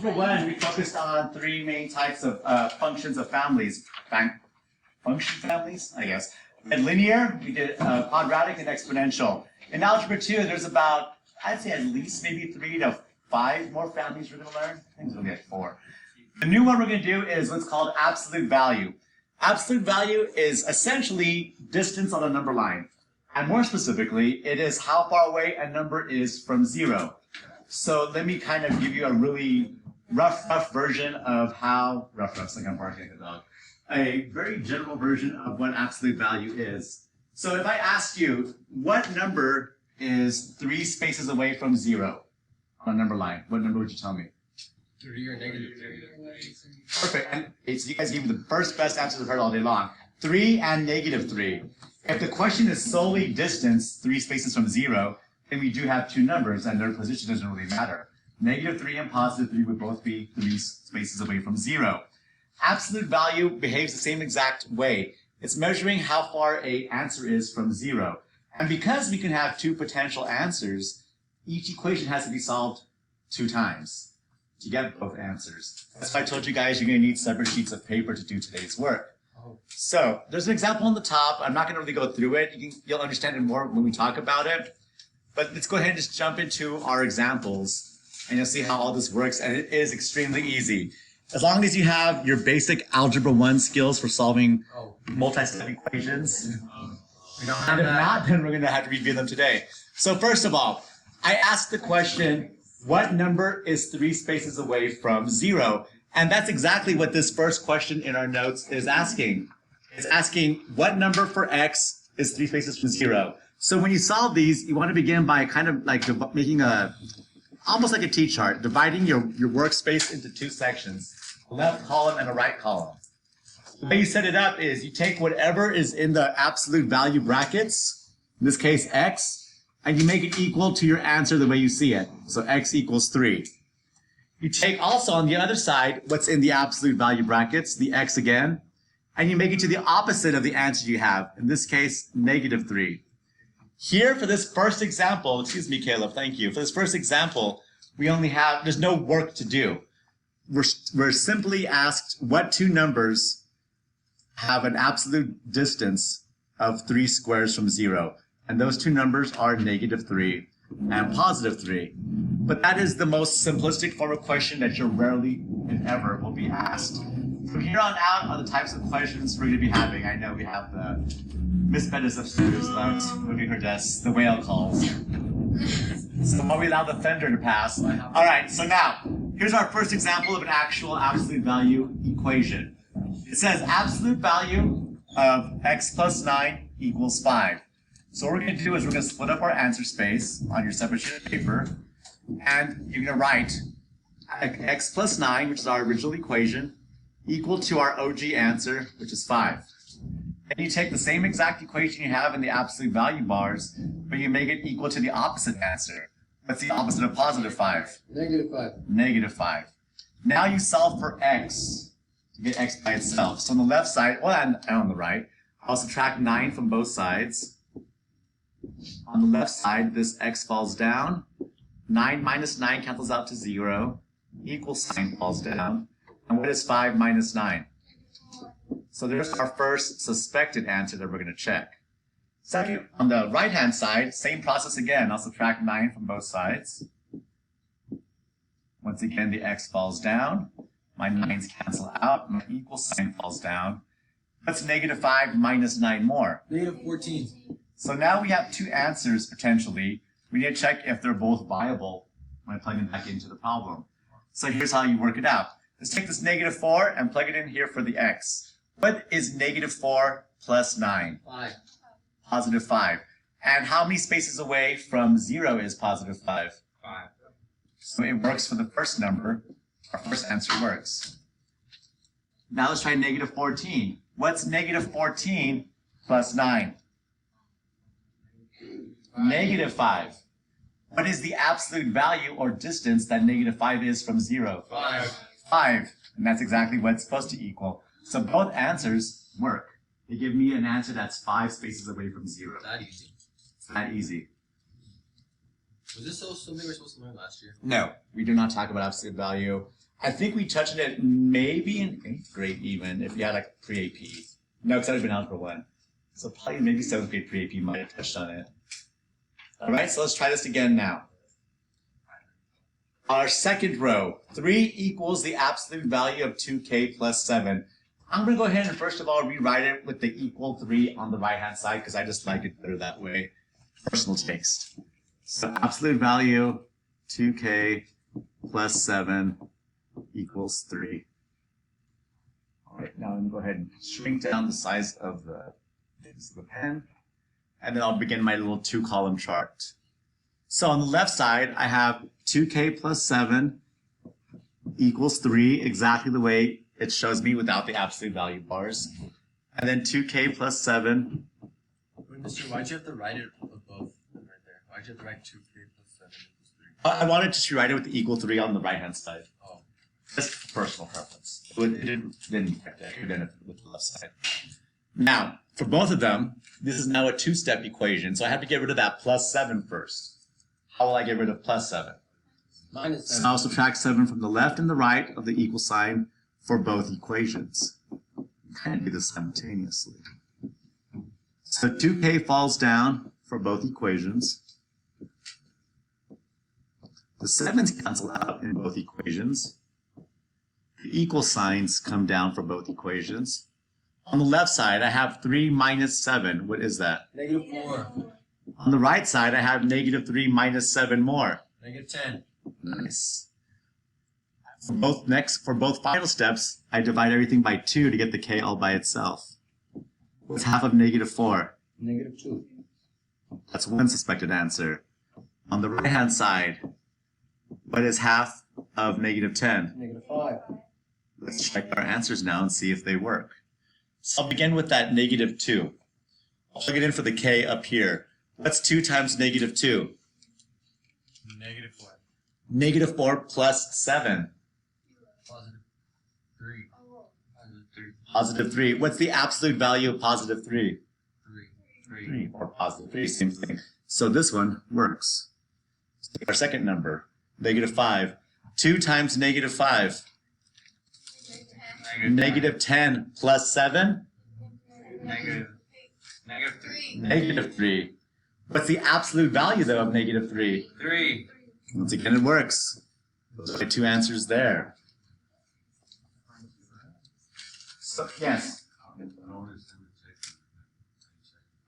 Number one, we focused on three main types of functions of families. Function families, I guess. And linear, we did quadratic and exponential. In algebra 2, there's about, I'd say at least maybe 3 to 5 more families we're going to learn. I think it's going to be like 4. The new one we're going to do is what's called absolute value. Absolute value is essentially distance on a number line. And more specifically, it is how far away a number is from 0. So let me kind of give you a really rough version of how, rough, like I'm barking at a dog, a very general version of what absolute value is. So if I asked you, what number is 3 spaces away from 0 on a number line, what number would you tell me? 3 or negative 3. Perfect. And so you guys gave me the first best answers I've heard all day long. 3 and negative 3. If the question is solely distance, 3 spaces from 0, then we do have 2 numbers, and their position doesn't really matter. Negative 3 and positive 3 would both be 3 spaces away from 0. Absolute value behaves the same exact way. It's measuring how far an answer is from 0. And because we can have 2 potential answers, each equation has to be solved 2 times to get both answers. That's why I told you guys you're going to need separate sheets of paper to do today's work. So there's an example on the top. I'm not going to really go through it. You'll understand it more when we talk about it. But let's go ahead and just jump into our examples, and you'll see how all this works. And it is extremely easy. As long as you have your basic Algebra 1 skills for solving multi-step equations. And if not, then we're going to have to review them today. So first of all, I asked the question, what number is 3 spaces away from 0? And that's exactly what this first question in our notes is asking. It's asking, what number for x is 3 spaces from 0? So when you solve these, you want to begin by kind of like making almost like a T-chart, dividing your workspace into 2 sections, a left column and a right column. The way you set it up is you take whatever is in the absolute value brackets, in this case x, and you make it equal to your answer the way you see it. So x equals 3. You take also on the other side what's in the absolute value brackets, the x again, and you make it to the opposite of the answer you have. In this case, negative 3. Here for this first example, excuse me, Caleb, thank you. For this first example, we only have, there's no work to do. We're simply asked what 2 numbers have an absolute distance of 3 squares from 0. And those 2 numbers are negative 3 and positive 3. But that is the most simplistic form of question that you rarely, if ever, will be asked. From here on out are the types of questions we're going to be having. I know we have the Miss Bettis upstairs moving her desk, the whale calls. So while we allow the thunder to pass. All right, so now, here's our first example of an actual absolute value equation. It says absolute value of x plus 9 equals 5. So what we're going to do is we're going to split up our answer space on your separate sheet of paper, and you're going to write x plus 9, which is our original equation, equal to our OG answer, which is 5. And you take the same exact equation you have in the absolute value bars, but you make it equal to the opposite answer. What's the opposite of positive 5? Negative 5. Negative 5. Now you solve for x to get x by itself. So on the left side, well, and on the right, I'll subtract 9 from both sides. On the left side, this x falls down. 9 minus 9 cancels out to 0. Equal sign falls down. And what is 5 minus 9? So there's our first suspected answer that we're going to check. Second, on the right-hand side, same process again. I'll subtract 9 from both sides. Once again, the x falls down. My 9's cancel out. My equal sign falls down. What's negative 5 minus 9 more? Negative 14. So now we have 2 answers, potentially. We need to check if they're both viable when plugging back into the problem. So here's how you work it out. Let's take this negative 4 and plug it in here for the x. What is negative 4 plus 9? 5. Positive 5. And how many spaces away from 0 is positive 5? 5. So it works for the first number. Our first answer works. Now let's try negative 14. What's negative 14 plus 9? Negative 5. What is the absolute value or distance that negative 5 is from 0? 5. 5. And that's exactly what it's supposed to equal. So both answers work. They give me an answer that's 5 spaces away from 0. That easy. It's that easy. Was this something we were supposed to learn last year? No, we do not talk about absolute value. I think we touched on it maybe in 8th grade even, if you had like pre-AP. No, because I've been out for one. So probably maybe 7th grade pre-AP might have touched on it. All right, so let's try this again now. Our second row, 3 equals the absolute value of 2k plus 7. I'm going to go ahead and first of all rewrite it with the equal 3 on the right-hand side because I just like it better that way. Personal taste. So absolute value 2k plus 7 equals 3. All right, now I'm going to go ahead and shrink down the size of the pen, and then I'll begin my little 2-column chart. So on the left side, I have 2k plus 7 equals 3, exactly the way it shows me without the absolute value bars. And then 2k plus 7. Wait, mister, why'd you have to write it with both right there? Why'd you have to write 2k plus 7 equals 3? I wanted to write it with the equal 3 on the right-hand side. Oh. Just personal preference. It didn't affect that. It didn't with the left side. Now, for both of them, this is now a 2-step equation, so I have to get rid of that plus 7 first. How will I get rid of plus 7? Minus 7. So I'll subtract 7 from the left and the right of the equal sign for both equations. Kind of do this simultaneously. So 2k falls down for both equations. The 7's cancel out in both equations. The equal signs come down for both equations. On the left side, I have 3 minus 7. What is that? Negative 4. On the right side, I have negative 3 minus 7 more. Negative 10. Nice. For both final steps, I divide everything by 2 to get the k all by itself. What's half of negative 4? Negative 2. That's one suspected answer. On the right-hand side, what is half of negative 10? Negative 5. Let's check our answers now and see if they work. So I'll begin with that negative 2. I'll plug it in for the k up here. What's 2 times negative 2? Negative 4. Negative 4 plus 7. Positive 3. Positive 3. Positive 3. What's the absolute value of positive 3? 3. 3 or positive 3, same thing. So this one works. Let's take our second number, negative 5. 2 times negative 5. Negative 10 plus 7? Negative 3. Negative 3. What's the absolute value, though, of negative 3? 3. Once again, it works. Those are the 2 answers there. So, yes.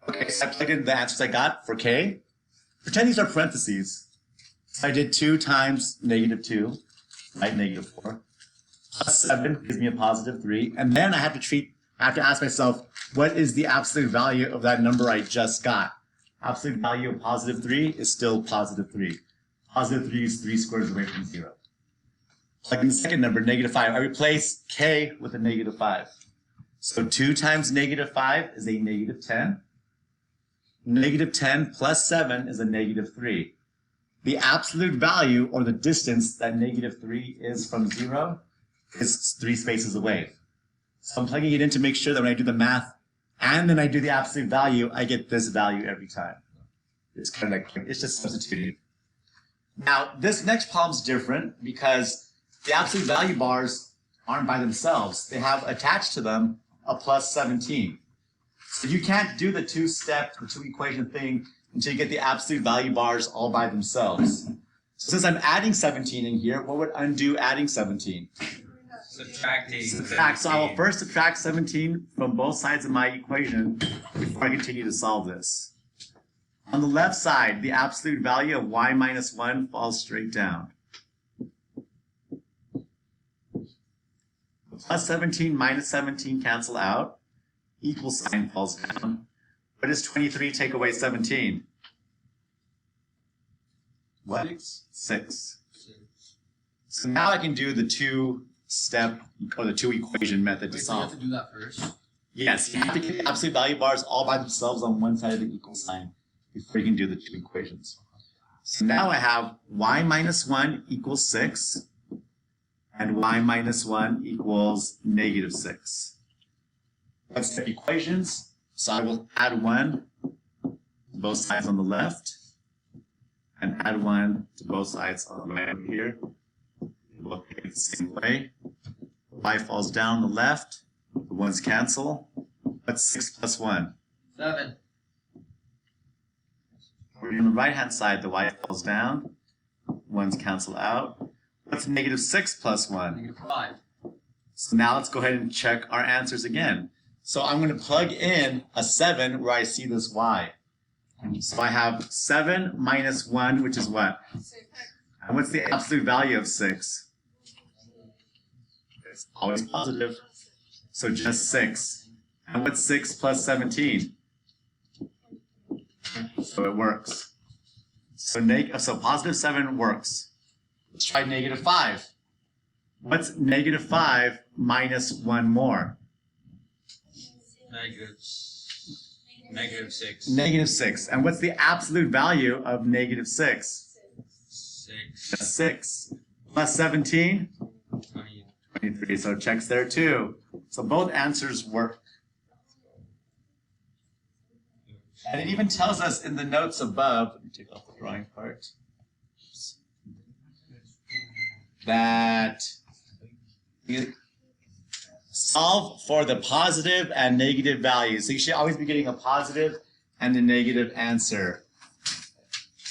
Okay, so I plugged in the answers I got for k. Pretend these are parentheses. So I did 2 times negative 2, right, negative 4. Plus 7 gives me a positive 3. And then I have to ask myself, what is the absolute value of that number I just got? Absolute value of positive 3 is still positive 3. Positive 3 is 3 squares away from 0. Like in the second number, negative 5, I replace k with a negative 5. So 2 times negative 5 is a negative 10. Negative 10 plus 7 is a negative 3. The absolute value, or the distance that negative 3 is from 0, is 3 spaces away. So I'm plugging it in to make sure that when I do the math and then I do the absolute value, I get this value every time. It's kind of like, it's just substituting. Now, this next problem's different because the absolute value bars aren't by themselves. They have attached to them a plus 17. So you can't do the 2-step, the 2-equation thing until you get the absolute value bars all by themselves. So since I'm adding 17 in here, what would undo adding 17? Subtracting. Subtract. So I will first subtract 17 from both sides of my equation before I continue to solve this. On the left side, the absolute value of y minus 1 falls straight down. The plus 17 minus 17 cancel out. Equal sign falls down. What does 23 take away 17? What? 6. So now I can do the 2-step or the 2-equation method to Wait, so you solve. have to do that first? Yes, you have to get the absolute value bars all by themselves on one side of the equal sign before you can do the 2 equations. So now I have y minus 1 equals 6 and y minus 1 equals negative 6. Let's take equations. So I will add 1 to both sides on the left and add 1 to both sides on the right over here. Both behave the same way. Y falls down the left. The ones cancel. What's 6 plus 1? 7. On the right-hand side, the Y falls down. Ones cancel out. What's negative 6 plus 1? Negative 5. So now let's go ahead and check our answers again. So I'm going to plug in a 7 where I see this Y. So I have 7 minus 1, which is what? 6. And what's the absolute value of 6? It's always positive. So just 6. And what's 6 plus 17? So it works. So positive 7 works. Let's try negative 5. What's negative 5 minus 1 more? Negative 6. Negative 6. And what's the absolute value of negative 6? 6. Just 6. Plus 17? 20. 23. So it checks there too. So both answers work. And it even tells us in the notes above, let me take off the drawing part, that you solve for the positive and negative values. So you should always be getting a positive and a negative answer.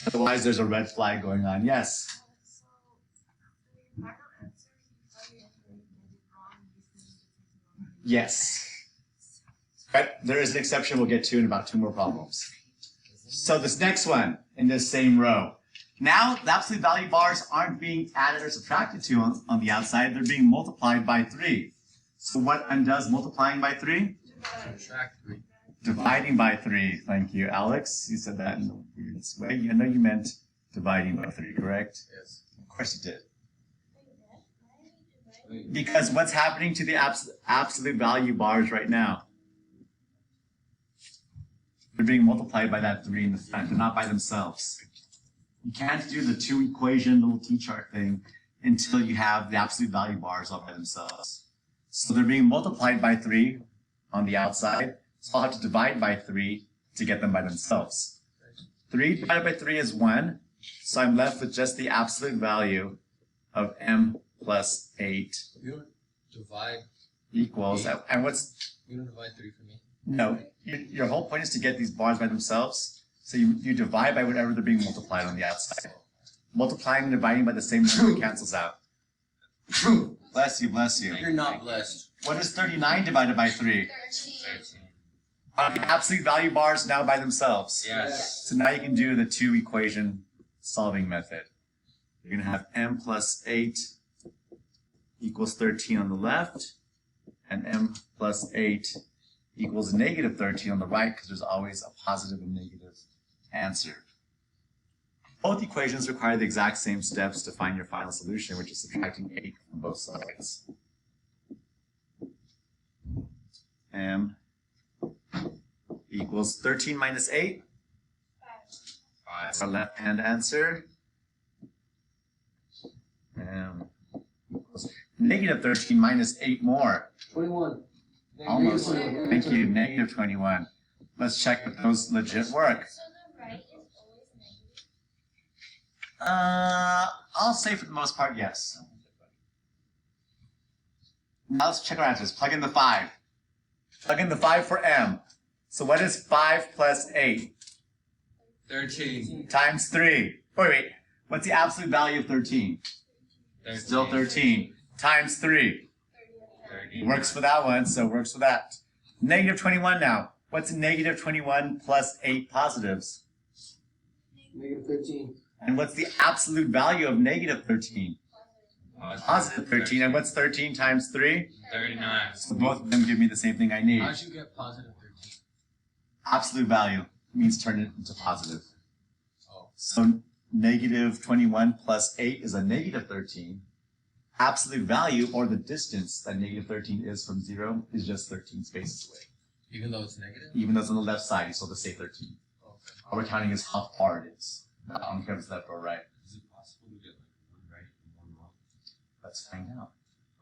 Otherwise, there's a red flag going on. Yes? Yes. But there is an exception we'll get to in about 2 more problems. So this next one in this same row. Now the absolute value bars aren't being added or subtracted to on the outside. They're being multiplied by 3. So what undoes multiplying by 3? Subtract 3. Dividing by 3. Thank you, Alex. You said that in the weirdest way. I know you meant dividing by 3, correct? Yes. Of course you did. Because what's happening to the absolute value bars right now? They're being multiplied by that 3 in the front. They're not by themselves. You can't do the 2 equation little t-chart thing until you have the absolute value bars all by themselves. So they're being multiplied by 3 on the outside. So I'll have to divide by 3 to get them by themselves. 3 divided by 3 is 1. So I'm left with just the absolute value of m plus 8 You don't divide. equals, and what's, You don't divide 3 for me. no, your whole point is to get these bars by themselves. So you divide by whatever they're being multiplied on the outside. Multiplying and dividing by the same number cancels out. Bless you, bless you. You're not blessed. What is 39 divided by 3? 13. Are the absolute value bars now by themselves? Yes. So now you can do the 2 equation solving method. You're going to have m plus 8 equals 13 on the left, and m plus 8 equals negative 13 on the right, because there's always a positive and negative answer. Both equations require the exact same steps to find your final solution, which is subtracting 8 from both sides. M equals 13 minus 8. 5. That's our left-hand answer. Equals negative 13 minus 8 more. 21. Almost. Thank you, negative 21. Let's check if those legit work. So the right is always negative. I'll say for the most part, yes. Now let's check our answers. Plug in the 5. Plug in the 5 for m. So what is 5 plus 8? 13. Times 3. Wait. What's the absolute value of 13? Still 13. Times 3. 13. Works for that one, so works for that. Negative 21 now. What's negative 21 plus 8 positives? Negative 13. And what's the absolute value of negative 13? Positive 13. And what's 13 times 3? 39. So both of them give me the same thing I need. How'd you get positive 13? Absolute value means turn it into positive. Oh. So negative 21 plus 8 is a negative 13. Absolute value, or the distance that negative 13 is from 0, is just 13 spaces away. Even though it's negative? Even though it's on the left side, you still have to say 13. Okay. All we're counting is how far it is. Not how many times left or right. Is it possible to get like one right and one wrong? Let's find out.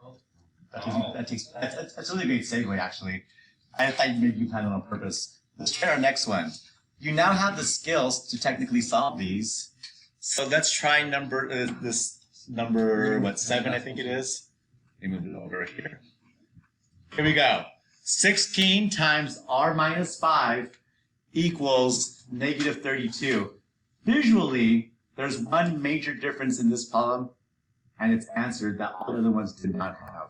Oh. That's a really great segue, actually. I thought maybe you planned it on purpose. Let's try our next one. You now have the skills to technically solve these. So let's try this number, what, 7, I think it is? Let me move it over here. Here we go. 16 times r minus 5 equals negative 32. Visually, there's one major difference in this problem and its answer that all the other ones did not have.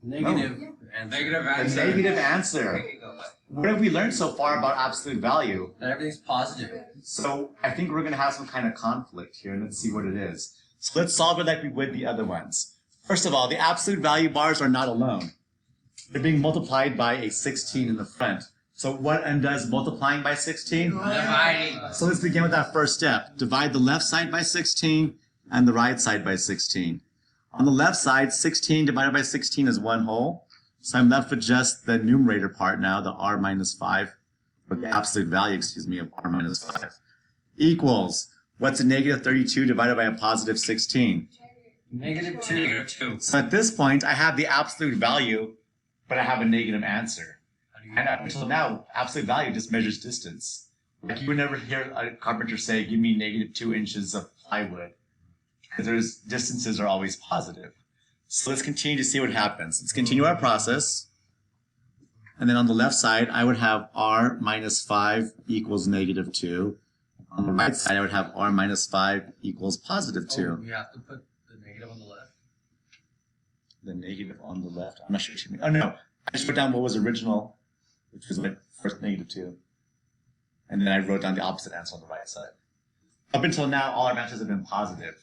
Negative A negative answer. What have we learned so far about absolute value? That everything's positive. So I think we're going to have some kind of conflict here, and let's see what it is. So let's solve it like we would the other ones. First of all, the absolute value bars are not alone. They're being multiplied by a 16 in the front. So what undoes multiplying by 16? Dividing. So let's begin with that first step. Divide the left side by 16 and the right side by 16. On the left side, 16 divided by 16 is 1 whole. So I'm left with just the numerator part now, the r minus 5, or the absolute value, of r minus 5, equals, what's a negative 32 divided by a positive 16? Negative 2. So at this point, I have the absolute value, but I have a negative answer. And up until now, absolute value just measures distance. Like you would never hear a carpenter say, give me negative 2 inches of plywood. Because distances are always positive. So let's continue to see what happens. Let's continue our process. And then on the left side, I would have r minus 5 equals negative 2. On the right side, I would have r minus 5 equals positive 2. Oh, we have to put the negative on the left. The negative on the left. I'm not sure what you mean. Oh, no. I just wrote down what was original, which was my first negative 2. And then I wrote down the opposite answer on the right side. Up until now, all our answers have been positive.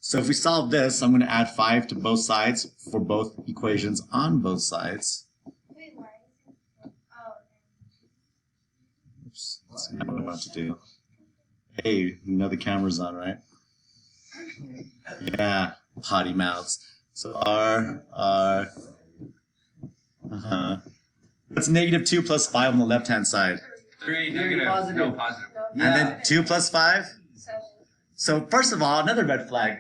So if we solve this, I'm going to add 5 to both sides for both equations on both sides. Wait, why is it? Oh, Oops, that's not what I'm about to do. Hey, you know the camera's on, right? Yeah, potty mouths. So That's negative 2 plus 5 on the left-hand side. 3 negative. Positive. No positive. And then 2 plus 5? 7. So first of all, another red flag.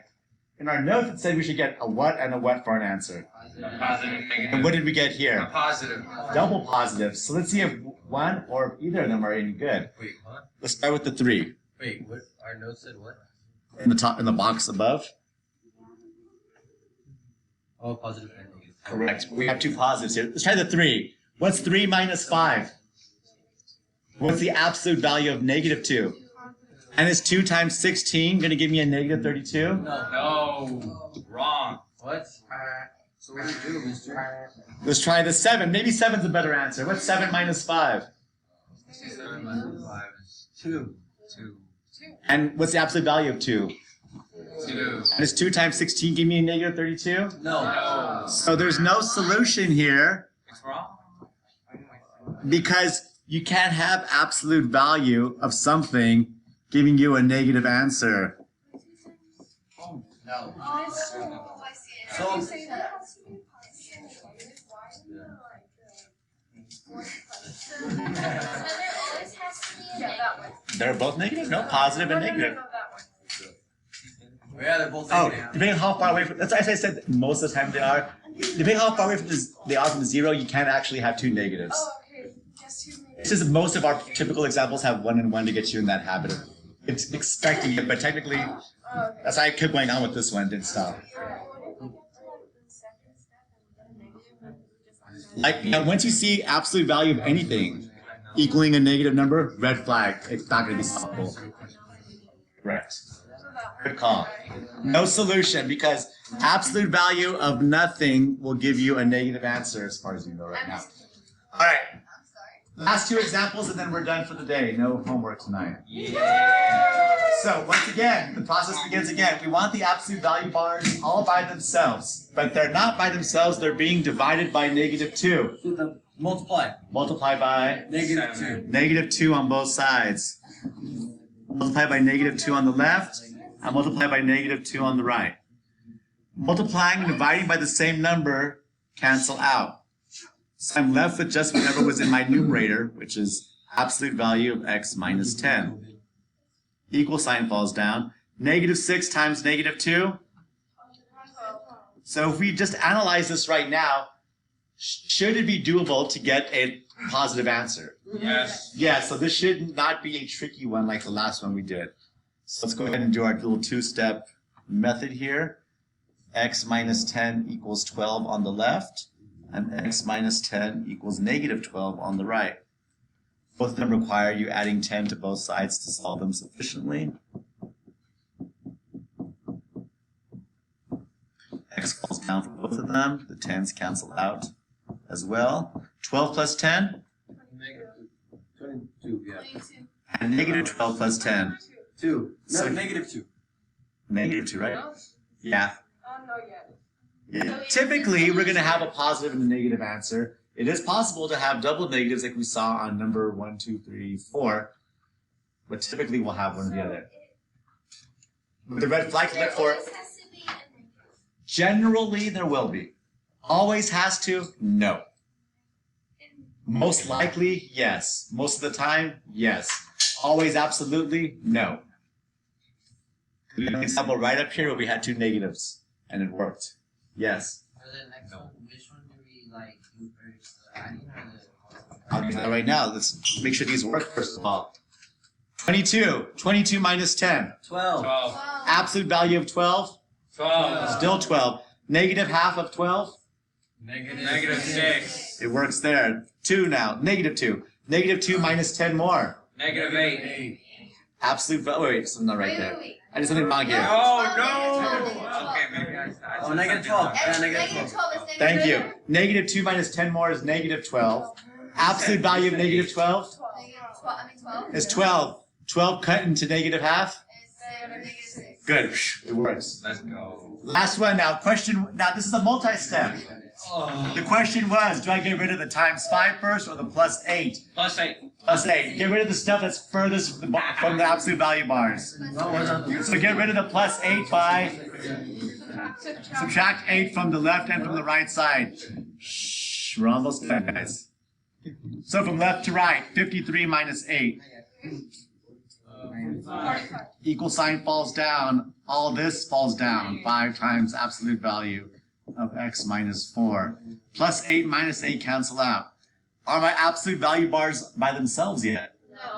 In our notes, it said we should get a what and a what for an answer. A positive, And negative. what did we get A here? positive. Double positive. So let's see if one or if either of them are any good. Wait, what? Let's start with the 3 Wait, what? Our note said what? in the box above. Oh, positive and negative. Correct. We have 2 positives here. Let's try the 3. What's 3 minus 5? What's the absolute value of negative 2? And is 2 times 16 going to give me a negative 32? No. Wrong. What? So what do you do, mister? Let's try the 7. Maybe 7's a better answer. What's 7 minus 5? 7 minus 5 is 2. 2. And what's the absolute value of 2? 2. And is 2 times 16 give me a negative 32? No. So there's no solution here It's wrong. because you can't have absolute value of something giving you a negative answer. Oh, no. Oh, I see it. So- You say that has to be positive. Why do you like the And there always has to be a negative. that one. They're both negative? No, positive and negative. that one. Yeah, they're both Oh, negative. depending on how far away from, that's as I said, most of the time they are. Depending on how far away from they are from the 0, you can't actually have 2 negatives. Oh, okay. Just 2 minutes. It's just most of our typical examples have 1 and 1 to get you in that habit of expecting it, but technically, Oh, okay. that's how I kept going on with this one, didn't stop. Like, once you see absolute value of anything equaling a negative number, red flag, it's not going to be solvable. Correct. Good call. No solution, because absolute value of nothing will give you a negative answer as far as you know right now. All right. Last 2 examples and then we're done for the day. No homework tonight. So once again, the process begins again. We want the absolute value bars all by themselves, but they're not by themselves. They're being divided by negative 2. So the multiply. Multiply by Negative 2. negative 2 on both sides. Multiply by negative 2 on the left, and multiply by negative 2 on the right. Multiplying and dividing by the same number cancel out. So I'm left with just whatever was in my numerator, which is absolute value of x minus 10. Equal sign falls down. Negative 6 times negative 2. So if we just analyze this right now, should it be doable to get a positive answer? Yes. Yeah, so this should not be a tricky one like the last one we did. So let's go ahead and do our little 2-step method here. X minus 10 equals 12 on the left, and x minus 10 equals negative 12 on the right. Both of them require you adding 10 to both sides to solve them sufficiently. X falls down for both of them. The 10s cancel out as well. 12 plus 10, Negative 22, yeah. 22. and negative 12 plus 10. 2. No, So- negative 2. Negative 2, right? No? Yeah. No yet. Yeah. Typically, we're going to have a positive and a negative answer. It is possible to have double negatives like we saw on number 1, 2, 3, 4, but typically we'll have one or the other. With the red flag, look for it. Has to be a negative. Generally, there will be. Always has to? No. Most likely, yes. Most of the time, yes. Always, absolutely, no. We have an example right up here where we had two negatives, and it worked. Yes. For the next one, which one do we like do first? The adding or the I'll do that right now. Let's make sure these work first of all. 22. 22 minus 10. 12. 12. Absolute value of 12. 12. Still 12. Negative half of 12. Negative 6. It works there. 2 now. Negative 2. Negative 2 minus 10 more. Negative 8. Absolute value. Wait, something not right there. I did something wrong here. Oh, no. Okay, maybe I Oh, negative 12. Yeah, negative Negative 12 is negative. Thank you. Negative 2 minus 10 more is negative 12. Absolute value of negative 12 Negative 12. I mean 12. is 12. 12 cut into negative half. Is negative 6. Good. It works. Let's go. Last one now. Question. Now this is a multi-step. Oh. The question was, do I get rid of the times 5 first or the plus 8? Plus 8. Plus 8. Get rid of the stuff that's furthest from the absolute value bars. So get rid of the plus 8 by subtract 8 from the left and from the right side. Shh, we're almost done, guys. So from left to right, 53 minus 8. Equal sign falls down. All this falls down. 5 times absolute value of x minus 4. Plus 8 minus 8 cancel out. Are my absolute value bars by themselves yet?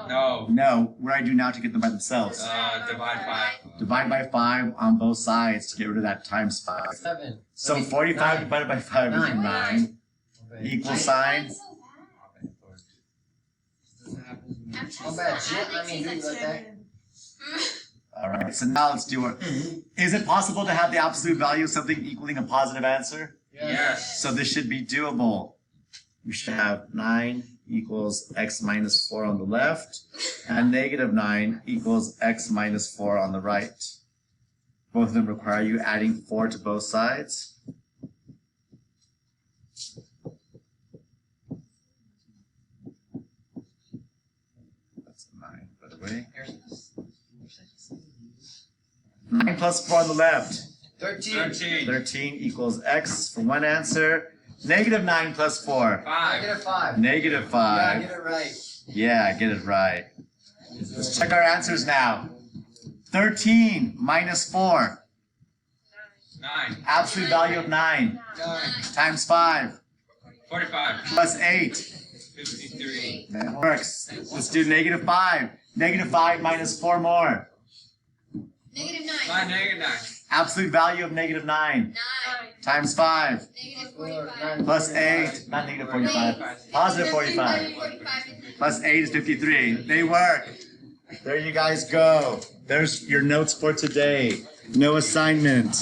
No. No. What do I do now to get them by themselves? Divide 5. Divide by 5 on both sides to get rid of that times 5. 7. So 45 divided by 5 is 9. Equal sign. I'm Not bad shit. I mean, dude, like that. All right. So now let's do it. Is it possible to have the absolute value of something equaling a positive answer? Yes. So this should be doable. We should have 9 equals x minus 4 on the left, and negative 9 equals x minus 4 on the right. Both of them require you adding 4 to both sides. That's a 9, by the way. 9 plus 4 on the left. 13. 13 equals x for one answer. Negative 9 plus 4. 5. Negative 5. Negative Yeah, 5. get it right. Yeah, get it right. Let's check our answers now. 13 minus 4. 9. Absolute value of 9. 9. Times 5. 45. Plus 8. 53. That works. Let's do negative 5. Negative 5 minus 4 more. Negative 9. 9. Negative 9. Absolute value of negative 9. 9. Times 5. Negative 45. Plus 8. Not negative 45. Positive 45. 45. Plus 8 is 53. They work. There you guys go. There's your notes for today. No assignment.